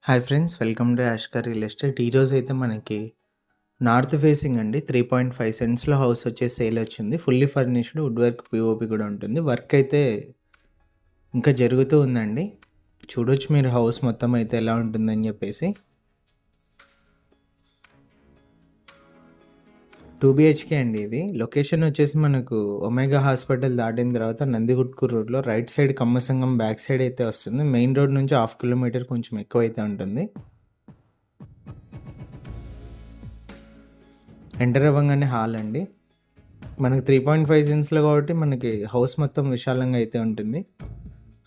Hi friends, welcome to Yashkar real estate. ఈరోజు అయితే మనకి నార్త్ ఫేసింగ్ అండి 3.5 సెంట్స్లో హౌస్ వచ్చేసి సేల్ వచ్చింది. Fully furnished, wood work, POP కూడా ఉంటుంది. వర్క్ అయితే ఇంకా జరుగుతూ ఉందండి. చూడొచ్చు మీరు హౌస్ మొత్తం అయితే ఎలా ఉంటుందని చెప్పేసి. 2 BHK అండి ఇది. లొకేషన్ వచ్చేసి మనకు ఒమేగా హాస్పిటల్ దాటిన తర్వాత నందిగుట్కూరు రోడ్లో రైట్ సైడ్ కమ్మసంగం బ్యాక్ సైడ్ అయితే వస్తుంది. మెయిన్ రోడ్ నుంచి 1/2 కిలోమీటర్ కొంచెం ఎక్కువ అయితే ఉంటుంది. ఎంటర్ అవ్వగానే హాల్ అండి. మనకి 3.5 సెంట్స్లో కాబట్టి మనకి హౌస్ మొత్తం విశాలంగా అయితే ఉంటుంది.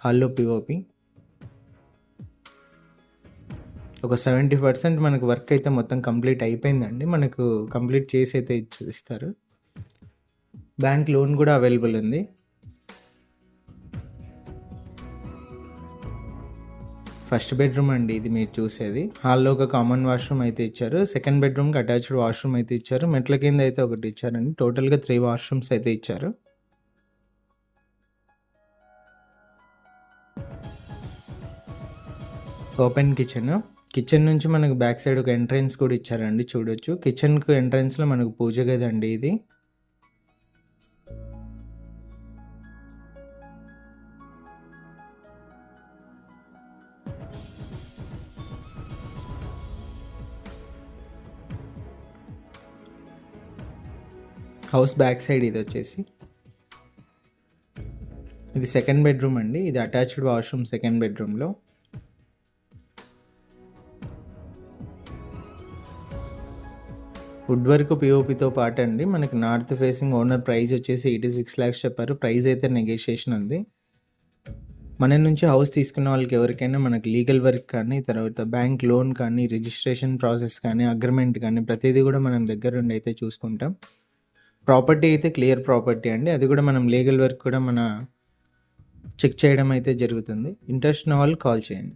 హాల్లో పిఓపి ఒక 70% మనకు వర్క్ అయితే మొత్తం కంప్లీట్ అయిపోయిందండి. మనకు కంప్లీట్ చేసి అయితే ఇస్తారు. బ్యాంక్ లోన్ కూడా అవైలబుల్ ఉంది. ఫస్ట్ బెడ్రూమ్ అండి ఇది మీరు చూసేది. హాల్లో ఒక కామన్ వాష్రూమ్ అయితే ఇచ్చారు. సెకండ్ బెడ్రూమ్కి అటాచ్డ్ వాష్రూమ్ అయితే ఇచ్చారు. మెట్ల కింద అయితే ఒకటి ఇచ్చారండి. టోటల్గా 3 వాష్రూమ్స్ అయితే ఇచ్చారు. ఓపెన్ కిచెన్ నుంచి మనకు బ్యాక్ సైడ్ ఒక ఎంట్రన్స్ కూడా ఇచ్చారండి. చూడొచ్చు కిచెన్కు ఎంట్రన్స్లో మనకు పూజ గది అండి ఇది. హౌస్ బ్యాక్ సైడ్ ఇది వచ్చేసి ఇది సెకండ్ బెడ్రూమ్ అండి. ఇది అటాచ్డ్ వాష్రూమ్ సెకండ్ బెడ్రూమ్లో. వుడ్ వర్క్ పిఓపితో పాటు అండి మనకి నార్త్ ఫేసింగ్ ఓనర్ ప్రైస్ వచ్చేసి 86 lakhs చెప్పారు. ప్రైస్ అయితే నెగోషియేషన్ ఉంది. మన నుంచి హౌస్ తీసుకున్న వాళ్ళకి ఎవరికైనా మనకి లీగల్ వర్క్ కానీ, తర్వాత బ్యాంక్ లోన్ కానీ, రిజిస్ట్రేషన్ ప్రాసెస్ కానీ, అగ్రిమెంట్ కానీ ప్రతిదీ కూడా మనం దగ్గర నుండి అయితే చూసుకుంటాం. ప్రాపర్టీ అయితే క్లియర్ ప్రాపర్టీ అండి. అది కూడా మనం లీగల్ వర్క్ కూడా చెక్ చేయడం అయితే జరుగుతుంది. ఇంట్రెస్ట్ ఉన్న వాళ్ళు కాల్ చేయండి.